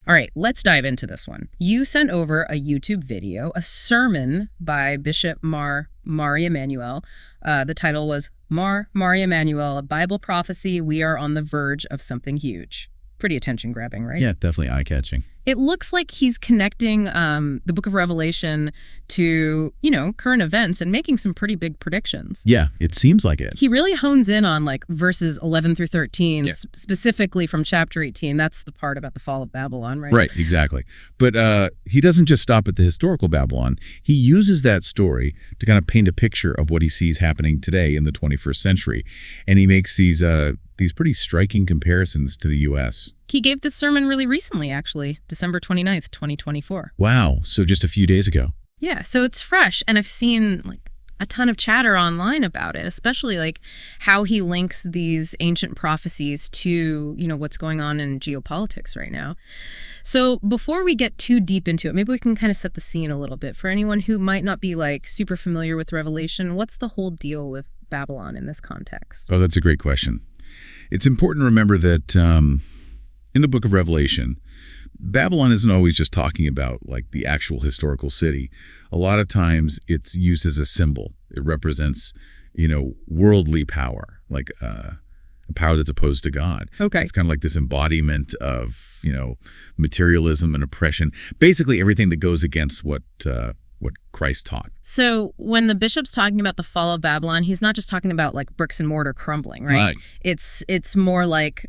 All right, let's dive into this one. You sent over a YouTube video, a sermon by Bishop Mari Emanuel. The title was Mari Emanuel, a Bible prophecy. We are on the verge of something huge. Pretty attention-grabbing, right? Yeah, definitely eye-catching. It looks like he's connecting the book of Revelation to, current events and making some pretty big predictions. Yeah, it seems like it. He really hones in on verses 11 through 13, specifically from chapter 18. That's the part about the fall of Babylon, right? Right, exactly. But he doesn't just stop at the historical Babylon. He uses that story to kind of paint a picture of what he sees happening today in the 21st century. And he makes these pretty striking comparisons to the U.S. He gave this sermon really recently, actually, December 29th, 2024. Wow, so just a few days ago. Yeah, so it's fresh, and I've seen a ton of chatter online about it, especially how he links these ancient prophecies to, what's going on in geopolitics right now. So before we get too deep into it, maybe we can kind of set the scene a little bit. For anyone who might not be super familiar with Revelation, what's the whole deal with Babylon in this context? Oh, that's a great question. It's important to remember that in the book of Revelation, Babylon isn't always just talking about the actual historical city. A lot of times it's used as a symbol. It represents, worldly power, a power that's opposed to God. Okay. It's kind of like this embodiment of, materialism and oppression. Basically everything that goes against what Christ taught. So when the bishop's talking about the fall of Babylon, he's not just talking about bricks and mortar crumbling, right? It's more like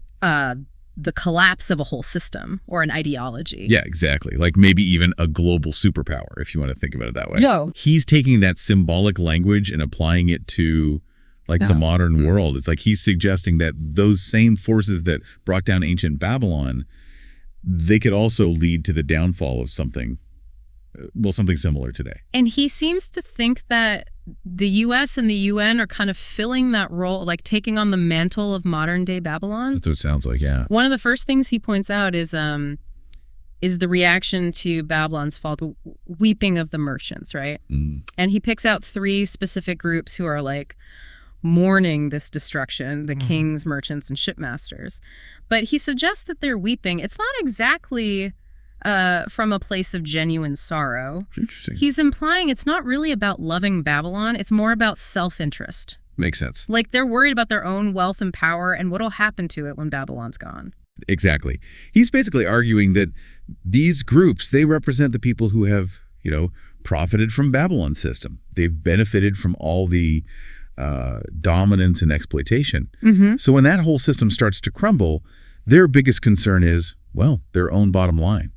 the collapse of a whole system or an ideology. Yeah, exactly. Maybe even a global superpower, if you want to think about it that way. No. He's taking that symbolic language and applying it to the modern world. It's he's suggesting that those same forces that brought down ancient Babylon, they could also lead to the downfall of something similar today. And he seems to think that the U.S. and the UN are kind of filling that role, taking on the mantle of modern-day Babylon. That's what it sounds like, yeah. One of the first things he points out is the reaction to Babylon's fall, the weeping of the merchants, right? Mm. And he picks out three specific groups who are mourning this destruction, the kings, merchants, and shipmasters. But he suggests that they're weeping. It's not exactly from a place of genuine sorrow. Interesting. He's implying it's not really about loving Babylon. It's more about self-interest. Makes sense. They're worried about their own wealth and power and what'll happen to it when Babylon's gone. Exactly. He's basically arguing that these groups, they represent the people who have, profited from Babylon's system. They've benefited from all the dominance and exploitation. Mm-hmm. So when that whole system starts to crumble, their biggest concern is, their own bottom line.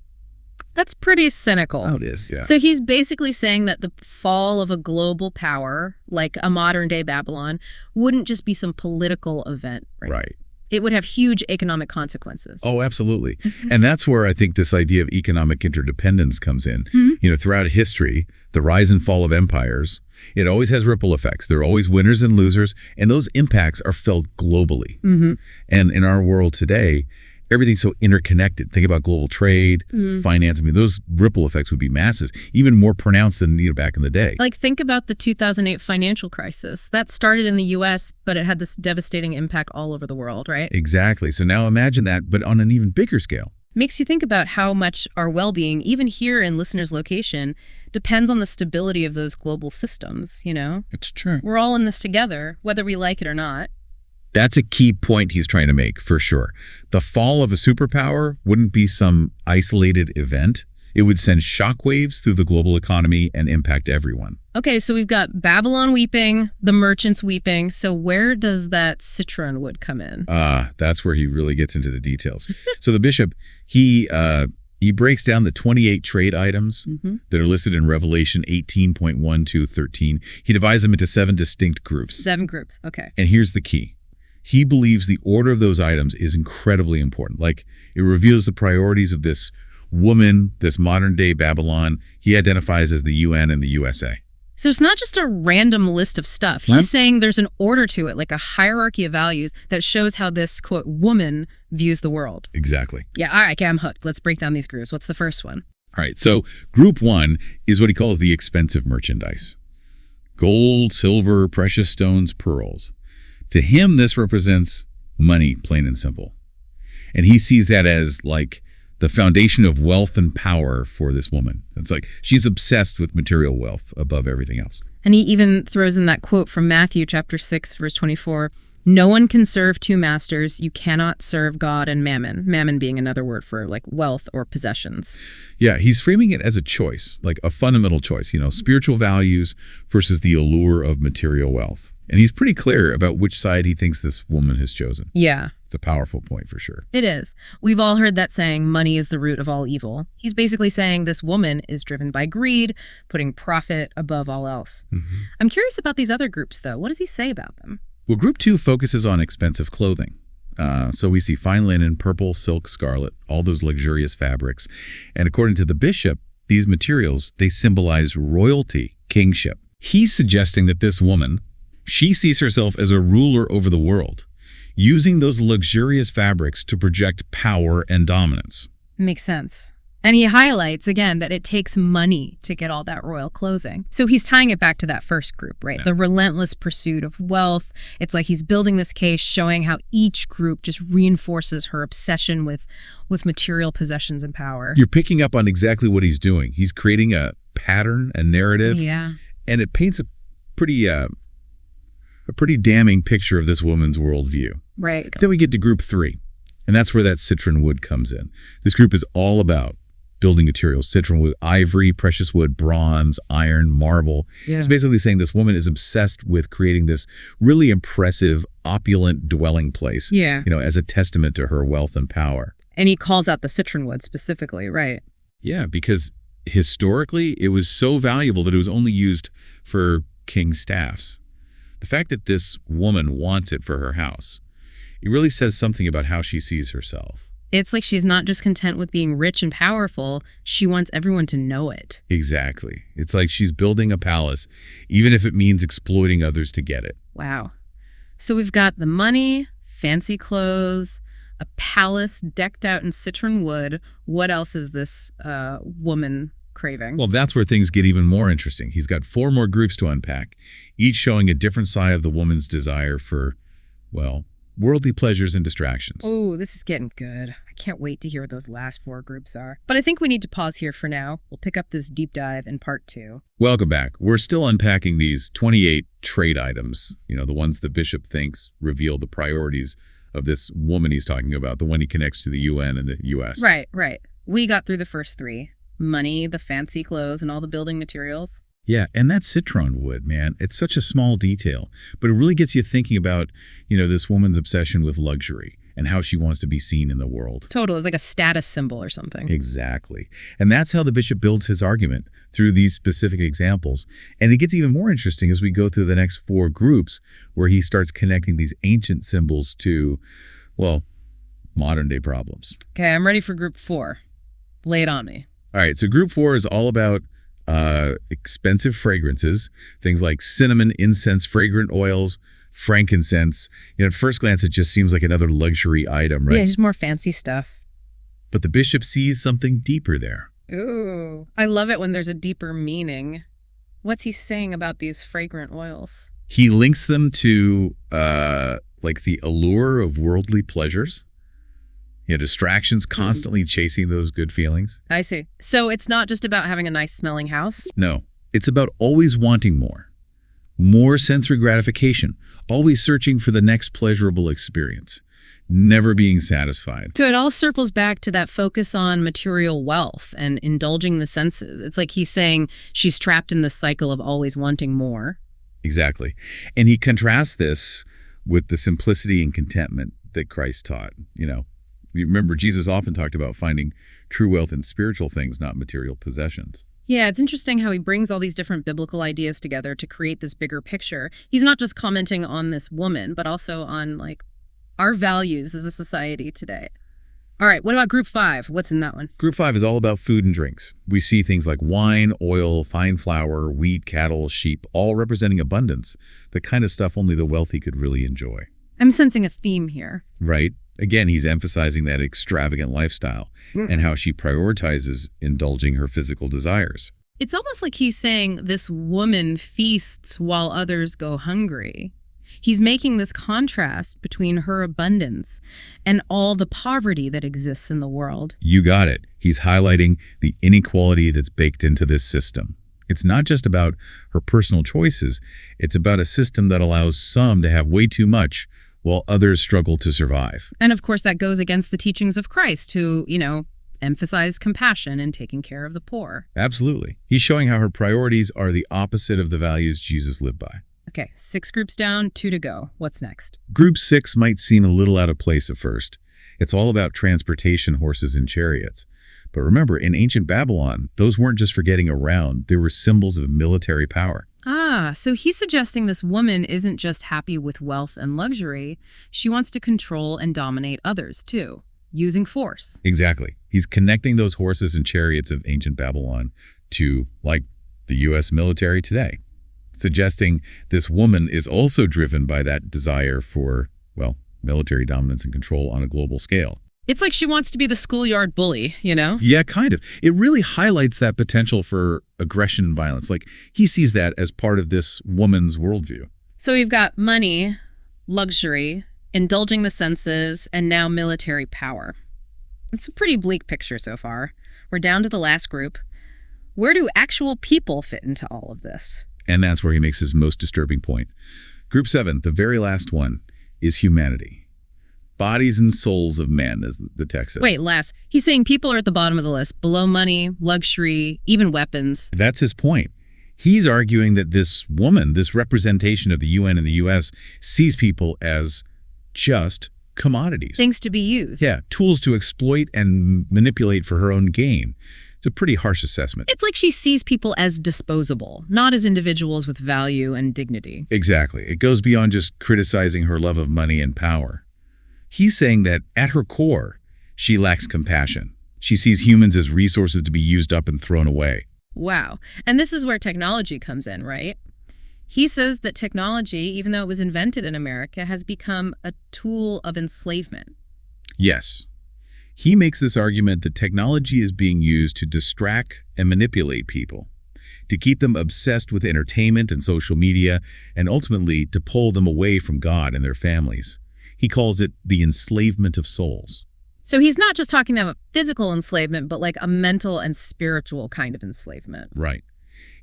That's pretty cynical. Oh, it is, yeah. So he's basically saying that the fall of a global power, like a modern-day Babylon, wouldn't just be some political event, right? Right. It would have huge economic consequences. Oh, absolutely. And that's where I think this idea of economic interdependence comes in. Mm-hmm. Throughout history, the rise and fall of empires, it always has ripple effects. There are always winners and losers, and those impacts are felt globally. Mm-hmm. And in our world today, everything's so interconnected. Think about global trade, finance. Those ripple effects would be massive, even more pronounced than back in the day. Think about the 2008 financial crisis. That started in the U.S., but it had this devastating impact all over the world, right? Exactly. So now imagine that, but on an even bigger scale. Makes you think about how much our well-being, even here in listeners' location, depends on the stability of those global systems, It's true. We're all in this together, whether we like it or not. That's a key point he's trying to make, for sure. The fall of a superpower wouldn't be some isolated event. It would send shockwaves through the global economy and impact everyone. Okay, so we've got Babylon weeping, the merchants weeping. So where does that citron wood come in? That's where he really gets into the details. So the bishop, he breaks down the 28 trade items that are listed in Revelation 18.1 to 13. He divides them into 7 distinct groups. 7 groups, okay. And here's the key. He believes the order of those items is incredibly important. It reveals the priorities of this woman, this modern-day Babylon. He identifies as the UN and the USA. So it's not just a random list of stuff. He's saying there's an order to it, a hierarchy of values that shows how this, quote, woman views the world. Exactly. Yeah, all right, okay, I'm hooked. Let's break down these groups. What's the first one? All right, so group 1 is what he calls the expensive merchandise. Gold, silver, precious stones, pearls. To him, this represents money, plain and simple. And he sees that as the foundation of wealth and power for this woman. It's like she's obsessed with material wealth above everything else. And he even throws in that quote from Matthew chapter 6, verse 24. No one can serve two masters. You cannot serve God and mammon. Mammon being another word for like wealth or possessions. Yeah, he's framing it as a choice, like a fundamental choice, spiritual values versus the allure of material wealth. And he's pretty clear about which side he thinks this woman has chosen. Yeah. It's a powerful point for sure. It is. We've all heard that saying, money is the root of all evil. He's basically saying this woman is driven by greed, putting profit above all else. Mm-hmm. I'm curious about these other groups, though. What does he say about them? Well, group 2 focuses on expensive clothing. So we see fine linen, purple, silk, scarlet, all those luxurious fabrics. And according to the bishop, these materials, they symbolize royalty, kingship. He's suggesting that this woman, she sees herself as a ruler over the world, using those luxurious fabrics to project power and dominance. Makes sense. And he highlights, again, that it takes money to get all that royal clothing. So he's tying it back to that first group, right? Yeah. The relentless pursuit of wealth. It's like he's building this case, showing how each group just reinforces her obsession with material possessions and power. You're picking up on exactly what he's doing. He's creating a pattern, a narrative. Yeah. And it paints a pretty damning picture of this woman's worldview. Right. Then we get to group 3, and that's where that citron wood comes in. This group is all about building materials, citron wood, ivory, precious wood, bronze, iron, marble. Yeah. It's basically saying this woman is obsessed with creating this really impressive, opulent dwelling place, as a testament to her wealth and power. And he calls out the citron wood specifically, right? Yeah, because historically, it was so valuable that it was only used for king staffs. The fact that this woman wants it for her house, it really says something about how she sees herself. It's like she's not just content with being rich and powerful. She wants everyone to know it. Exactly. It's like she's building a palace, even if it means exploiting others to get it. Wow. So we've got the money, fancy clothes, a palace decked out in citron wood. What else is this woman craving? Well, that's where things get even more interesting. He's got 4 more groups to unpack, each showing a different side of the woman's desire for, worldly pleasures and distractions. Oh, this is getting good. I can't wait to hear what those last 4 groups are. But I think we need to pause here for now. We'll pick up this deep dive in part 2. Welcome back. We're still unpacking these 28 trade items, the ones the bishop thinks reveal the priorities of this woman he's talking about, the one he connects to the UN and the US. Right. We got through the first 3. Money, the fancy clothes, and all the building materials. Yeah, and that citron wood, man, it's such a small detail, but it really gets you thinking about, this woman's obsession with luxury and how she wants to be seen in the world. Total. It's like a status symbol or something. Exactly. And that's how the bishop builds his argument, through these specific examples. And it gets even more interesting as we go through the next 4 groups, where he starts connecting these ancient symbols to, modern day problems. Okay, I'm ready for group 4. Lay it on me. All right, so group 4 is all about expensive fragrances, things like cinnamon, incense, fragrant oils, frankincense. At first glance, it just seems like another luxury item, right? Yeah, just more fancy stuff. But the bishop sees something deeper there. Ooh, I love it when there's a deeper meaning. What's he saying about these fragrant oils? He links them to the allure of worldly pleasures. Distractions, constantly chasing those good feelings. I see. So it's not just about having a nice smelling house? No, it's about always wanting more sensory gratification, always searching for the next pleasurable experience, never being satisfied. So it all circles back to that focus on material wealth and indulging the senses. It's like he's saying she's trapped in the cycle of always wanting more. Exactly. And he contrasts this with the simplicity and contentment that Christ taught. You remember, Jesus often talked about finding true wealth in spiritual things, not material possessions. Yeah, it's interesting how he brings all these different biblical ideas together to create this bigger picture. He's not just commenting on this woman, but also on, our values as a society today. All right, what about group 5? What's in that one? Group 5 is all about food and drinks. We see things like wine, oil, fine flour, wheat, cattle, sheep, all representing abundance, the kind of stuff only the wealthy could really enjoy. I'm sensing a theme here. Right. Again, he's emphasizing that extravagant lifestyle and how she prioritizes indulging her physical desires. It's almost like he's saying this woman feasts while others go hungry. He's making this contrast between her abundance and all the poverty that exists in the world. You got it. He's highlighting the inequality that's baked into this system. It's not just about her personal choices. It's about a system that allows some to have way too much while others struggle to survive. And of course, that goes against the teachings of Christ, who, emphasize compassion and taking care of the poor. Absolutely. He's showing how her priorities are the opposite of the values Jesus lived by. Okay, 6 groups down, 2 to go. What's next? Group 6 might seem a little out of place at first. It's all about transportation, horses, and chariots. But remember, in ancient Babylon, those weren't just for getting around. They were symbols of military power. So he's suggesting this woman isn't just happy with wealth and luxury. She wants to control and dominate others, too, using force. Exactly. He's connecting those horses and chariots of ancient Babylon to, like, the U.S. military today, suggesting this woman is also driven by that desire for, well, military dominance and control on a global scale. It's like she wants to be the schoolyard bully, Yeah, kind of. It really highlights that potential for aggression and violence. Like, he sees that as part of this woman's worldview. So we've got money, luxury, indulging the senses, and now military power. It's a pretty bleak picture so far. We're down to the last group. Where do actual people fit into all of this? And that's where he makes his most disturbing point. Group 7, the very last one, is humanity. Bodies and souls of men, as the text says. Wait, Les. He's saying people are at the bottom of the list, below money, luxury, even weapons. That's his point. He's arguing that this woman, this representation of the UN and the US, sees people as just commodities. Things to be used. Yeah, tools to exploit and manipulate for her own gain. It's a pretty harsh assessment. It's like she sees people as disposable, not as individuals with value and dignity. Exactly. It goes beyond just criticizing her love of money and power. He's saying that at her core, she lacks compassion. She sees humans as resources to be used up and thrown away. Wow. And this is where technology comes in, right? He says that technology, even though it was invented in America, has become a tool of enslavement. Yes. He makes this argument that technology is being used to distract and manipulate people, to keep them obsessed with entertainment and social media, and ultimately to pull them away from God and their families. He calls it the enslavement of souls. So he's not just talking about physical enslavement, but like a mental and spiritual kind of enslavement. Right.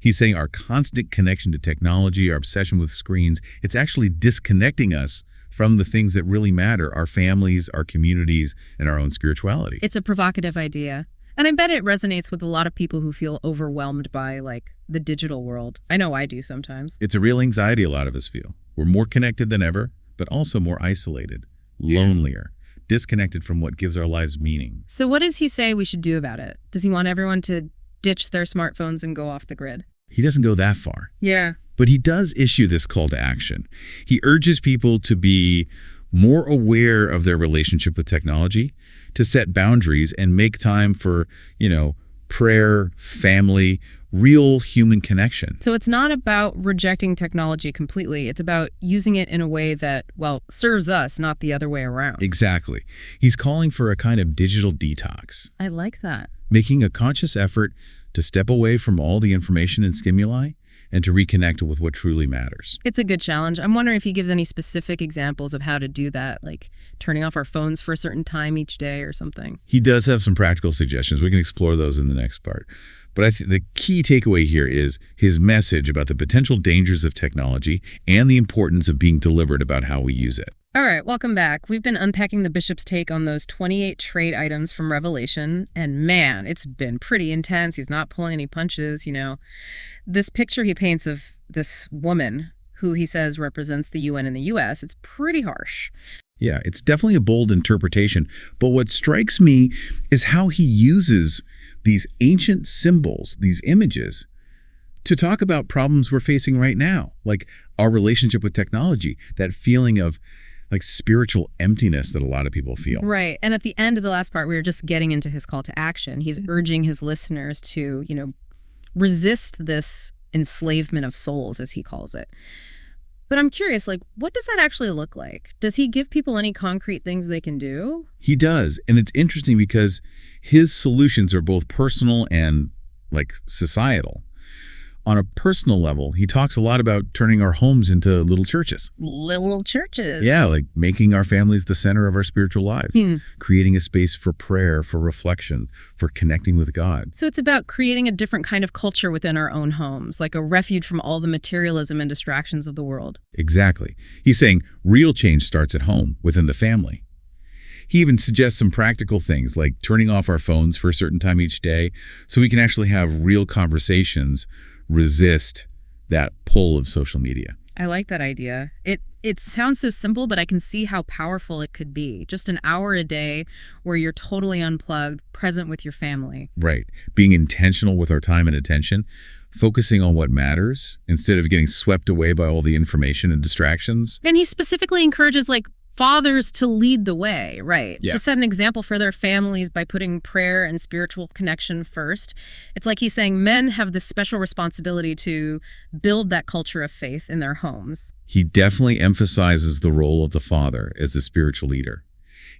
He's saying our constant connection to technology, our obsession with screens, it's actually disconnecting us from the things that really matter, our families, our communities, and our own spirituality. It's a provocative idea. And I bet it resonates with a lot of people who feel overwhelmed by, like, the digital world. I know I do sometimes. It's a real anxiety a lot of us feel. We're more connected than ever, but also more isolated, lonelier, disconnected from what gives our lives meaning. So what does he say we should do about it? Does he want everyone to ditch their smartphones and go off the grid? He doesn't go that far. Yeah. But he does issue this call to action. He urges people to be more aware of their relationship with technology, to set boundaries and make time for, prayer, family, real human connection. So it's not about rejecting technology completely. It's about using it in a way that, well, serves us, not the other way around. Exactly. He's calling for a kind of digital detox. I like that. Making a conscious effort to step away from all the information and stimuli and to reconnect with what truly matters. It's a good challenge. I'm wondering if he gives any specific examples of how to do that, like turning off our phones for a certain time each day or something. He does have some practical suggestions. We can explore those in the next part. But I think the key takeaway here is his message about the potential dangers of technology and the importance of being deliberate about how we use it. All right, welcome back. We've been unpacking the bishop's take on those 28 trade items from Revelation, and man, it's been pretty intense. He's not pulling any punches, This picture he paints of this woman who he says represents the UN and the US, it's pretty harsh. Yeah, it's definitely a bold interpretation. But what strikes me is how he uses these ancient symbols, these images, to talk about problems we're facing right now, like our relationship with technology, that feeling of like spiritual emptiness that a lot of people feel. Right. And at the end of the last part, we were just getting into his call to action. He's urging his listeners to, resist this enslavement of souls, as he calls it. But I'm curious, what does that actually look like? Does he give people any concrete things they can do? He does. And it's interesting because his solutions are both personal and, societal. On a personal level, he talks a lot about turning our homes into little churches. Little churches. Yeah, like making our families the center of our spiritual lives, creating a space for prayer, for reflection, for connecting with God. So it's about creating a different kind of culture within our own homes, like a refuge from all the materialism and distractions of the world. Exactly. He's saying real change starts at home, within the family. He even suggests some practical things like turning off our phones for a certain time each day so we can actually have real conversations, resist that pull of social media. I like that idea. It sounds so simple, but I can see how powerful it could be. Just an hour a day where you're totally unplugged, present with your family. Right. Being intentional with our time and attention, focusing on what matters instead of getting swept away by all the information and distractions. And he specifically encourages fathers to lead the way, right? Yeah. To set an example for their families by putting prayer and spiritual connection first. It's like he's saying men have this special responsibility to build that culture of faith in their homes. He definitely emphasizes the role of the father as the spiritual leader.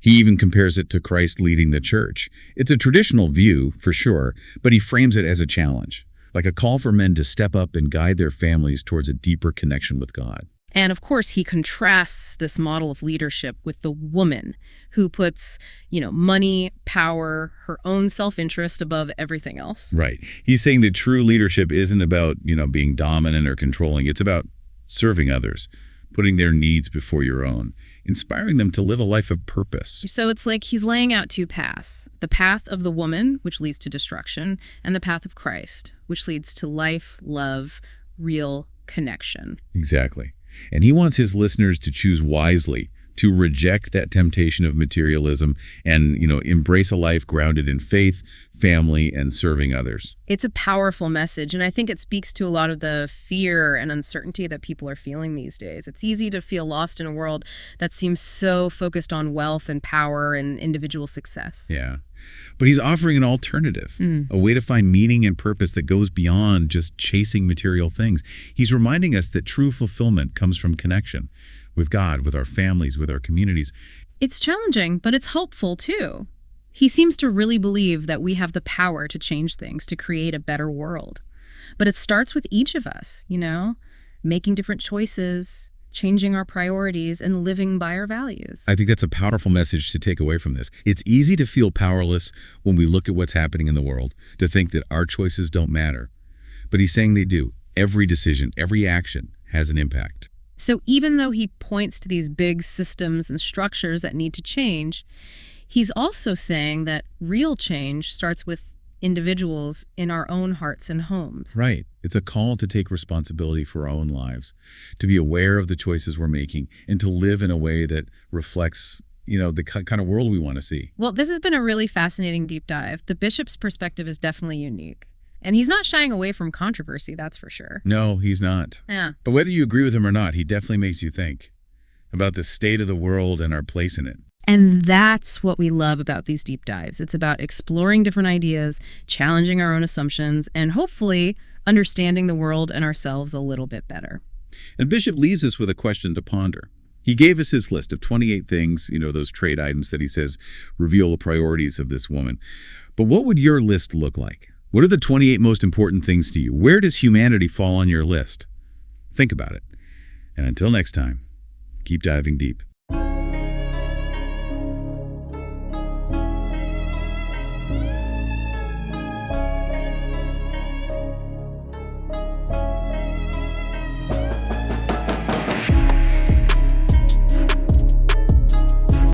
He even compares it to Christ leading the church. It's a traditional view, for sure, but he frames it as a challenge, like a call for men to step up and guide their families towards a deeper connection with God. And of course, he contrasts this model of leadership with the woman who puts, money, power, her own self-interest above everything else. Right. He's saying that true leadership isn't about, being dominant or controlling. It's about serving others, putting their needs before your own, inspiring them to live a life of purpose. So it's like he's laying out two paths: the path of the woman, which leads to destruction, and the path of Christ, which leads to life, love, real connection. Exactly. And he wants his listeners to choose wisely, to reject that temptation of materialism and, embrace a life grounded in faith, family, and serving others. It's a powerful message, and I think it speaks to a lot of the fear and uncertainty that people are feeling these days. It's easy to feel lost in a world that seems so focused on wealth and power and individual success. Yeah. But he's offering an alternative, a way to find meaning and purpose that goes beyond just chasing material things. He's reminding us that true fulfillment comes from connection with God, with our families, with our communities. It's challenging, but it's hopeful too. He seems to really believe that we have the power to change things, to create a better world. But it starts with each of us, making different choices, changing our priorities, and living by our values. I think that's a powerful message to take away from this. It's easy to feel powerless when we look at what's happening in the world, to think that our choices don't matter. But he's saying they do. Every decision, every action has an impact. So even though he points to these big systems and structures that need to change, he's also saying that real change starts with individuals in our own hearts and homes. Right. It's a call to take responsibility for our own lives, to be aware of the choices we're making, and to live in a way that reflects, the kind of world we want to see. Well, this has been a really fascinating deep dive. The bishop's perspective is definitely unique. And he's not shying away from controversy, that's for sure. No, he's not. Yeah. But whether you agree with him or not, he definitely makes you think about the state of the world and our place in it. And that's what we love about these deep dives. It's about exploring different ideas, challenging our own assumptions, and hopefully understanding the world and ourselves a little bit better. And Bishop leaves us with a question to ponder. He gave us his list of 28 things, those trade items that he says reveal the priorities of this woman. But what would your list look like? What are the 28 most important things to you? Where does humanity fall on your list? Think about it. And until next time, keep diving deep.